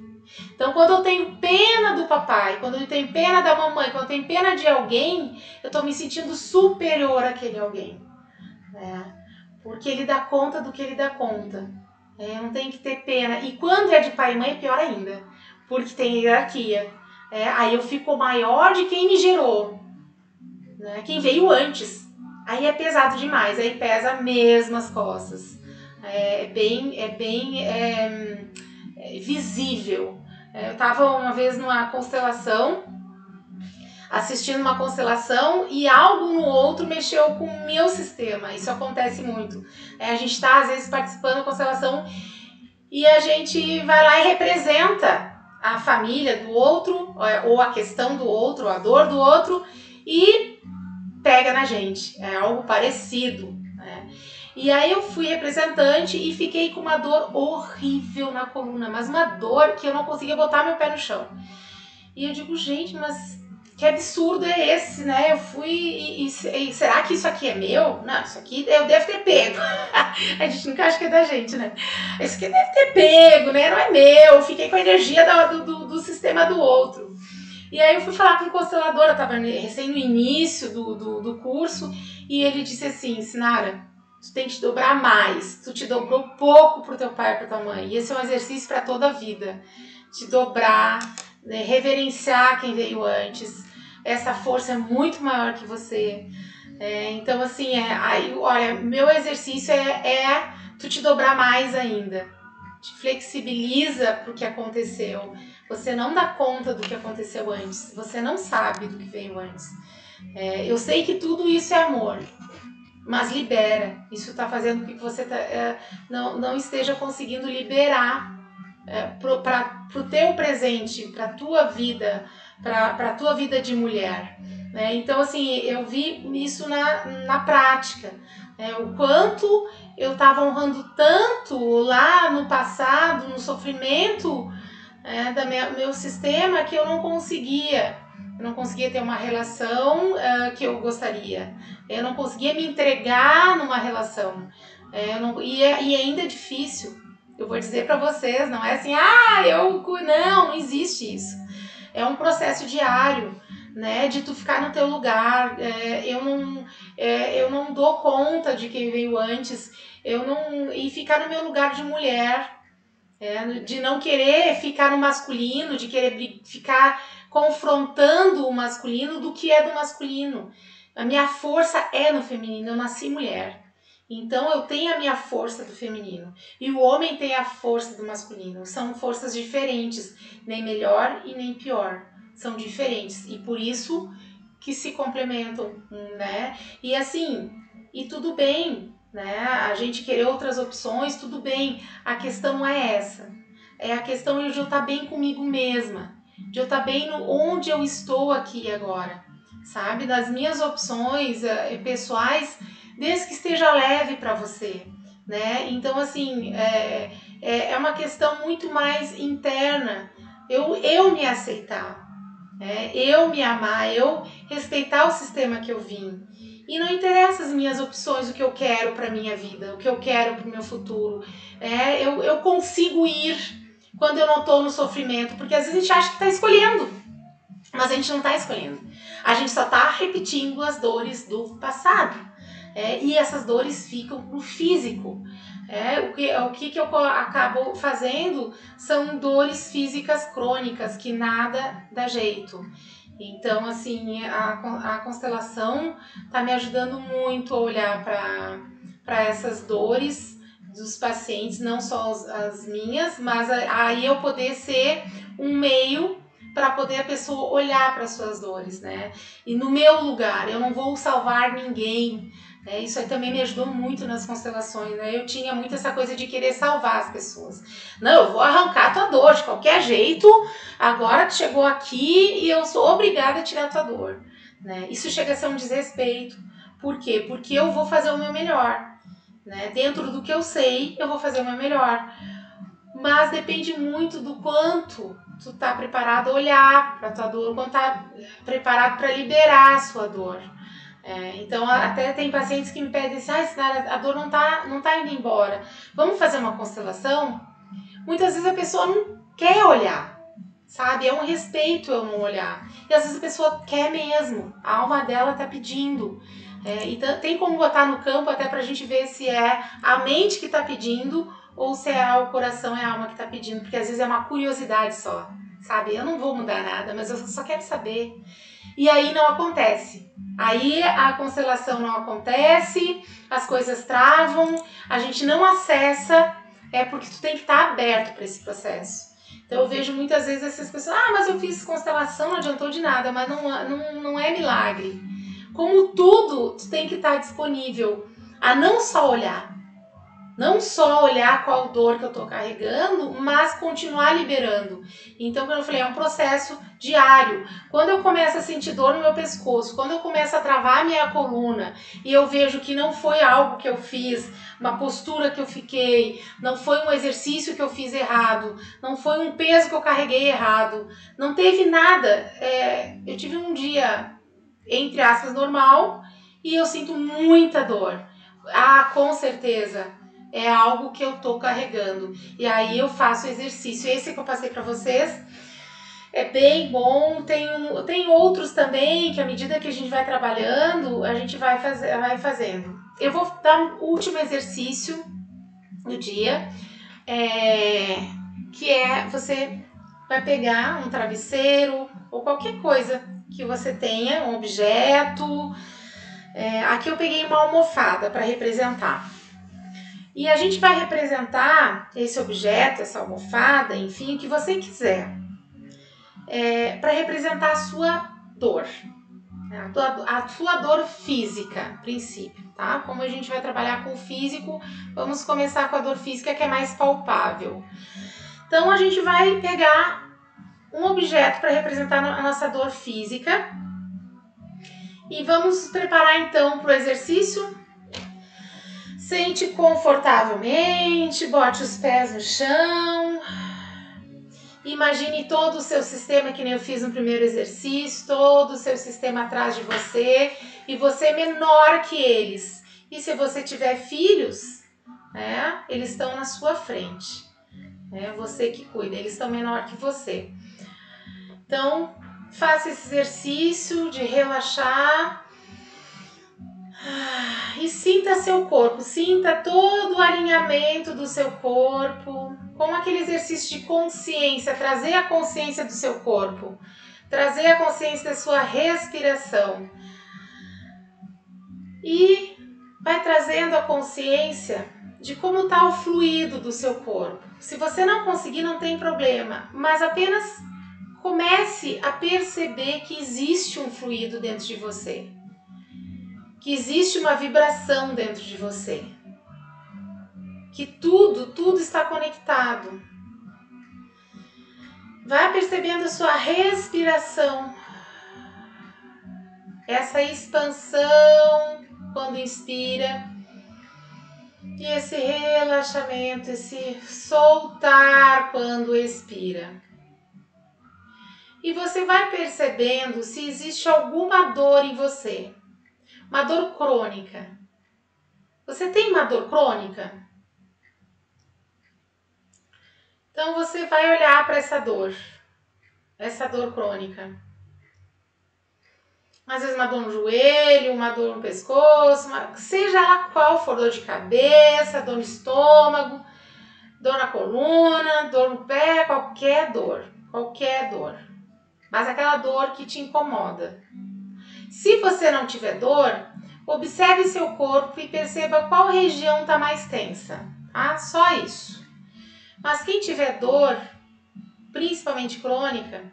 Então, quando eu tenho pena do papai, quando eu tenho pena da mamãe, quando eu tenho pena de alguém, eu estou me sentindo superior àquele alguém, né? Porque ele dá conta do que ele dá conta. Não tem que ter pena. E quando é de pai e mãe, é pior ainda, porque tem hierarquia. Aí eu fico maior de quem me gerou, né? Quem veio antes. Aí é pesado demais, aí pesa mesmo as costas. É bem visível. Eu estava uma vez numa constelação, assistindo uma constelação, e algo no outro mexeu com o meu sistema. Isso acontece muito. A gente está, às vezes, participando da constelação e a gente vai lá e representa a família do outro, ou a questão do outro, ou a dor do outro, e pega na gente. É algo parecido, né? E aí eu fui representante e fiquei com uma dor horrível na coluna, mas uma dor que eu não conseguia botar meu pé no chão. E eu digo, gente, mas que absurdo é esse, né? Eu fui e será que isso aqui é meu? Não, isso aqui eu devo ter pego. A gente nunca acha que é da gente, né? Isso aqui deve ter pego, né? Não é meu. Eu fiquei com a energia do sistema do outro. E aí eu fui falar com o constelador, eu estava recém no início do curso, e ele disse assim, Sinara, tu tem que te dobrar mais, tu te dobrou pouco pro teu pai e pra tua mãe, e esse é um exercício para toda a vida, te dobrar, né, reverenciar quem veio antes, essa força é muito maior que você, então assim, aí, olha, meu exercício é tu te dobrar mais ainda, te flexibiliza pro que aconteceu. Você não dá conta do que aconteceu antes. Você não sabe do que veio antes. Eu sei que tudo isso é amor. Mas libera. Isso está fazendo com que você não esteja conseguindo liberar para o teu presente, para a tua vida, para a tua vida de mulher. Então, assim, eu vi isso na prática. O quanto eu estava honrando tanto lá no passado, no sofrimento do meu sistema, que eu não conseguia. Eu não conseguia ter uma relação que eu gostaria. Eu não conseguia me entregar numa relação. E ainda é difícil. Eu vou dizer para vocês, não é assim, não existe isso. É um processo diário, né, de tu ficar no teu lugar. Eu não dou conta de quem veio antes. E ficar no meu lugar de mulher. De não querer ficar no masculino, de querer ficar confrontando o masculino do que é do masculino. A minha força é no feminino, eu nasci mulher. Então eu tenho a minha força do feminino. E o homem tem a força do masculino. São forças diferentes, nem melhor e nem pior. São diferentes e por isso que se complementam, né? E assim, e tudo bem, né? A gente querer outras opções, tudo bem. A questão não é essa. É a questão de eu estar bem comigo mesma. De eu estar bem onde eu estou aqui agora. Sabe? Das minhas opções pessoais, desde que esteja leve para você. Né? Então, assim, é uma questão muito mais interna. Eu me aceitar. Eu me amar, eu respeitar o sistema que eu vim. E não interessa as minhas opções, o que eu quero para minha vida, o que eu quero para o meu futuro. Eu consigo ir quando eu não estou no sofrimento, porque às vezes a gente acha que está escolhendo, mas a gente não está escolhendo. A gente só está repetindo as dores do passado. E essas dores ficam no físico. O que eu acabo fazendo são dores físicas crônicas que nada dá jeito. Então, assim, a constelação está me ajudando muito a olhar para essas dores dos pacientes, não só as minhas, mas aí eu poder ser um meio para poder a pessoa olhar para as suas dores, né? E no meu lugar, eu não vou salvar ninguém. Isso aí também me ajudou muito nas constelações, né? Eu tinha muito essa coisa de querer salvar as pessoas. Não, eu vou arrancar a tua dor de qualquer jeito, agora que chegou aqui e eu sou obrigada a tirar a tua dor. Né? Isso chega a ser um desrespeito. Por quê? Porque eu vou fazer o meu melhor. Né? Dentro do que eu sei, eu vou fazer o meu melhor. Mas depende muito do quanto tu tá preparado a olhar para a tua dor, quanto tá preparado para liberar a sua dor. Então até tem pacientes que me pedem assim, Sinara, a dor não tá indo embora, vamos fazer uma constelação? Muitas vezes a pessoa não quer olhar, sabe? É um respeito eu não olhar. E às vezes a pessoa quer mesmo, a alma dela tá pedindo. Então tem como botar no campo até pra gente ver se é a mente que tá pedindo ou se é o coração, é a alma que tá pedindo, porque às vezes é uma curiosidade só, sabe? Eu não vou mudar nada, mas eu só quero saber. E aí não acontece. Aí a constelação não acontece, as coisas travam, a gente não acessa, porque tu tem que estar aberto para esse processo. Então eu vejo muitas vezes essas pessoas, mas eu fiz constelação, não adiantou de nada, mas não é milagre. Como tudo, tu tem que estar disponível a não só olhar qual dor que eu tô carregando, mas continuar liberando. Então, como eu falei, é um processo diário. Quando eu começo a sentir dor no meu pescoço, quando eu começo a travar a minha coluna e eu vejo que não foi algo que eu fiz, uma postura que eu fiquei, não foi um exercício que eu fiz errado, não foi um peso que eu carreguei errado, não teve nada. Eu tive um dia, entre aspas, normal e eu sinto muita dor. Com certeza. É algo que eu tô carregando. E aí eu faço exercício. Esse que eu passei para vocês é bem bom. Tem outros também que à medida que a gente vai trabalhando, a gente vai fazendo. Eu vou dar um último exercício no dia, que você vai pegar um travesseiro ou qualquer coisa que você tenha, um objeto. Aqui eu peguei uma almofada para representar. E a gente vai representar esse objeto, essa almofada, enfim, o que você quiser. Para representar a sua dor. A sua dor física, a princípio, tá? Como a gente vai trabalhar com o físico, vamos começar com a dor física que é mais palpável. Então a gente vai pegar um objeto para representar a nossa dor física. E vamos preparar então para o exercício. Sente confortavelmente, bote os pés no chão. Imagine todo o seu sistema, que nem eu fiz no primeiro exercício, todo o seu sistema atrás de você e você menor que eles. E se você tiver filhos, né, eles estão na sua frente. É você que cuida, eles estão menor que você. Então, faça esse exercício de relaxar. E sinta seu corpo, sinta todo o alinhamento do seu corpo, com aquele exercício de consciência, trazer a consciência do seu corpo, trazer a consciência da sua respiração. E vai trazendo a consciência de como está o fluido do seu corpo. Se você não conseguir, não tem problema, mas apenas comece a perceber que existe um fluido dentro de você. Que existe uma vibração dentro de você, que tudo está conectado. Vai percebendo a sua respiração, essa expansão quando inspira e esse relaxamento, esse soltar quando expira. E você vai percebendo se existe alguma dor em você. Uma dor crônica. Você tem uma dor crônica? Então você vai olhar para essa dor crônica. Às vezes uma dor no joelho, uma dor no pescoço, seja ela qual for, dor de cabeça, dor no estômago, dor na coluna, dor no pé, qualquer dor. Mas aquela dor que te incomoda. Se você não tiver dor, observe seu corpo e perceba qual região está mais tensa, tá? Só isso. Mas quem tiver dor, principalmente crônica,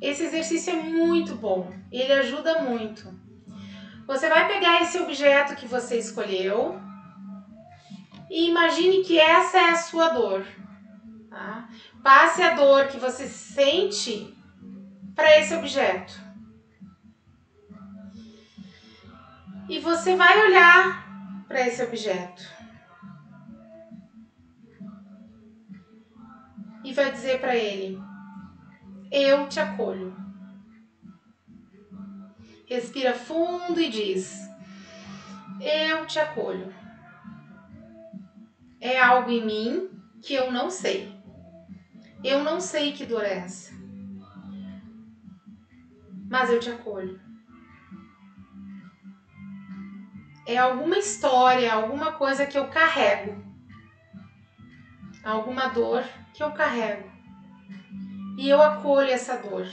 esse exercício é muito bom, ele ajuda muito. Você vai pegar esse objeto que você escolheu e imagine que essa é a sua dor, tá? Passe a dor que você sente para esse objeto. E você vai olhar para esse objeto e vai dizer para ele: eu te acolho. Respira fundo e diz: eu te acolho. É algo em mim que eu não sei. Eu não sei que dor é essa. Mas eu te acolho. É alguma história, alguma coisa que eu carrego. Alguma dor que eu carrego. E eu acolho essa dor.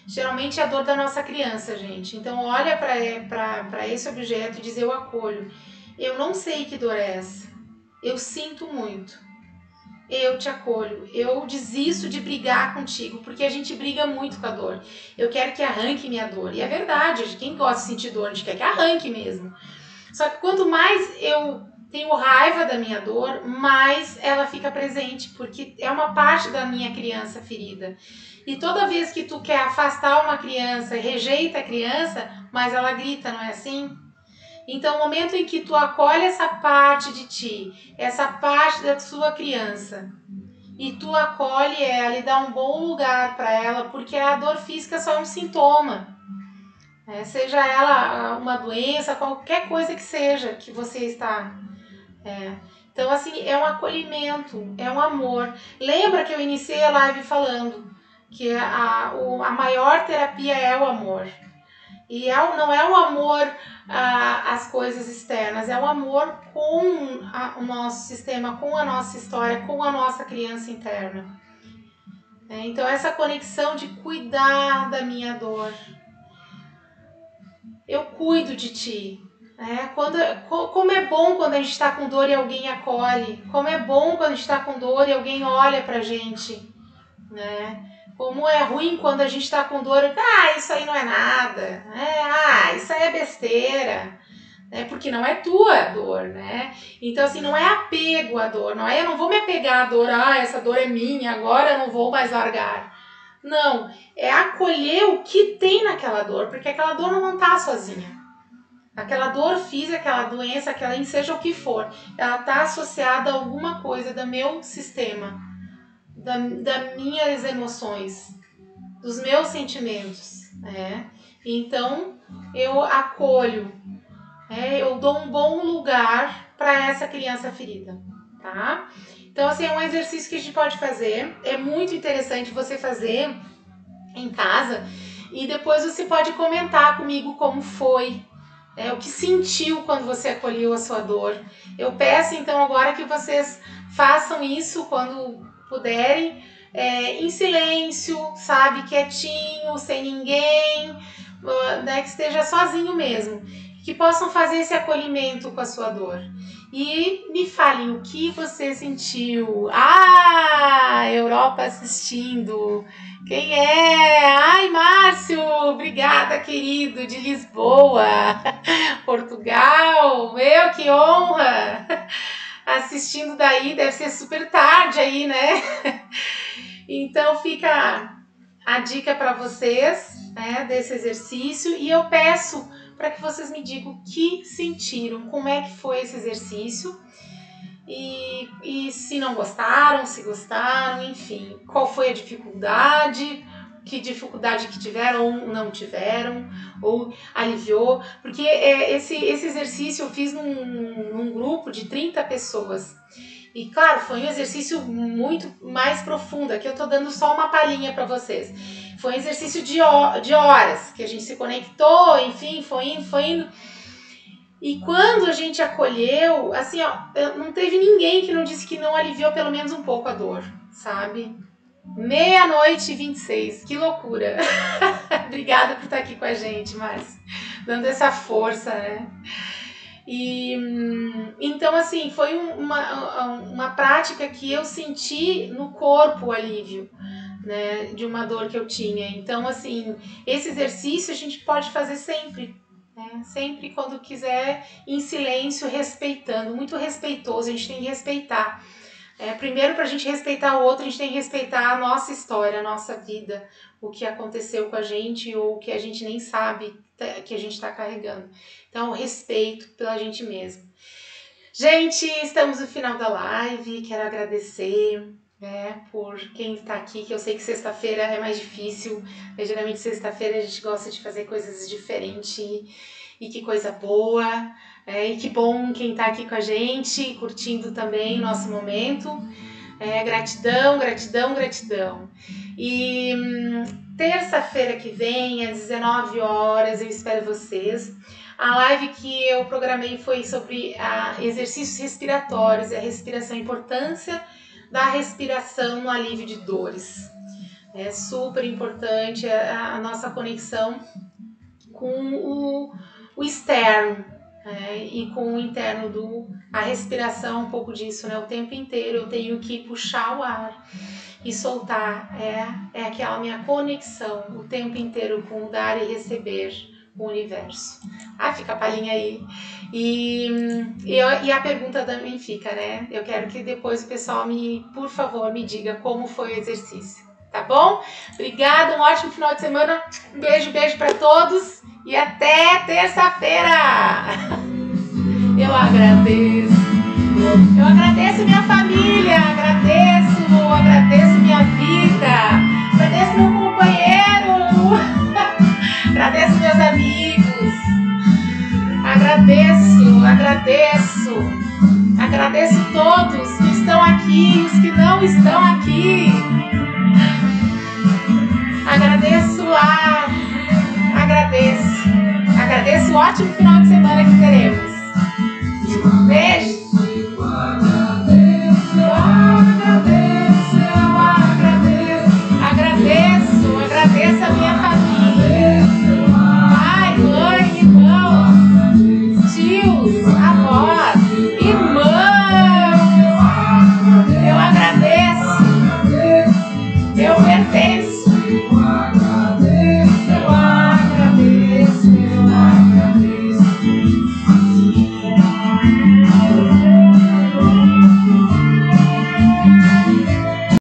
Geralmente é a dor da nossa criança, gente. Então olha para esse objeto e diz: eu acolho. Eu não sei que dor é essa. Eu sinto muito. Eu te acolho. Eu desisto de brigar contigo, porque a gente briga muito com a dor. Eu quero que arranque minha dor. E é verdade, quem gosta de sentir dor, a gente quer que arranque mesmo. Só que quanto mais eu tenho raiva da minha dor, mais ela fica presente, porque é uma parte da minha criança ferida. E toda vez que tu quer afastar uma criança, rejeita a criança, mais ela grita, não é assim? Então, o momento em que tu acolhe essa parte de ti, essa parte da sua criança, e tu acolhe ela e dá um bom lugar para ela, porque a dor física só é um sintoma. Seja ela uma doença, qualquer coisa que seja que você está... Então, assim, é um acolhimento, é um amor. Lembra que eu iniciei a live falando que a maior terapia é o amor. E não é o amor às coisas externas, é o amor com o nosso sistema, com a nossa história, com a nossa criança interna. Então, essa conexão de cuidar da minha dor. Eu cuido de ti. Como é bom quando a gente está com dor e alguém acolhe. Como é bom quando a gente está com dor e alguém olha pra gente. Como é ruim quando a gente está com dor. Isso aí não é nada. Isso aí é besteira. Porque não é tua dor, Então, assim, não é apego à dor. Eu não vou me apegar à dor. Essa dor é minha, agora eu não vou mais largar. Não, é acolher o que tem naquela dor, porque aquela dor não está sozinha. Aquela dor física, aquela doença, aquela seja o que for, ela está associada a alguma coisa do meu sistema, das minhas emoções, dos meus sentimentos, né? Então eu acolho, eu dou um bom lugar para essa criança ferida, tá? Então assim, é um exercício que a gente pode fazer, é muito interessante você fazer em casa e depois você pode comentar comigo como foi, o que sentiu quando você acolheu a sua dor. Eu peço então agora que vocês façam isso quando puderem, em silêncio, sabe, quietinho, sem ninguém, né, que esteja sozinho mesmo, que possam fazer esse acolhimento com a sua dor. E me falem o que você sentiu. Europa assistindo. Quem é? Ai, Márcio, obrigada, querido, de Lisboa, Portugal. Meu, que honra! Assistindo daí, deve ser super tarde aí, né? Então fica a dica para vocês, né, desse exercício, e eu peço para que vocês me digam o que sentiram, como é que foi esse exercício e se não gostaram, se gostaram, enfim, qual foi a dificuldade, que dificuldade que tiveram ou não tiveram, ou aliviou, porque esse exercício eu fiz num grupo de 30 pessoas. E claro, foi um exercício muito mais profundo, aqui eu tô dando só uma palhinha para vocês. Foi um exercício de horas, que a gente se conectou, enfim, foi indo. E quando a gente acolheu, assim, não teve ninguém que não disse que não aliviou pelo menos um pouco a dor, sabe? 00:26, que loucura! Obrigada por estar aqui com a gente, Márcia, dando essa força, né? E então assim, foi uma prática que eu senti no corpo o alívio, né, de uma dor que eu tinha. Então assim, esse exercício a gente pode fazer sempre, né? Sempre quando quiser, em silêncio, respeitando, muito respeitoso, a gente tem que respeitar. Primeiro, para a gente respeitar o outro, a gente tem que respeitar a nossa história, a nossa vida, o que aconteceu com a gente ou o que a gente nem sabe que a gente está carregando. Então, respeito pela gente mesmo. Gente, estamos no final da live, quero agradecer, né, por quem está aqui, que eu sei que sexta-feira é mais difícil, geralmente sexta-feira a gente gosta de fazer coisas diferentes e que coisa boa. E que bom quem está aqui com a gente, curtindo também o nosso momento. Gratidão, gratidão, gratidão. E terça-feira que vem, às 19 horas, eu espero vocês. A live que eu programei foi sobre exercícios respiratórios e a respiração, a importância da respiração no alívio de dores. É super importante a nossa conexão com o externo. E com o interno a respiração, um pouco disso, né? O tempo inteiro eu tenho que puxar o ar e soltar, é aquela minha conexão o tempo inteiro com o dar e receber o universo. Fica a palhinha aí. E a pergunta também fica, né? Eu quero que depois o pessoal por favor, me diga como foi o exercício, tá bom? Obrigada, um ótimo final de semana, um beijo para todos. E até terça-feira! Eu agradeço minha família, agradeço minha vida, agradeço meu companheiro, agradeço meus amigos, agradeço todos que estão aqui, os que não estão aqui, agradeço o ar. Agradeço o ótimo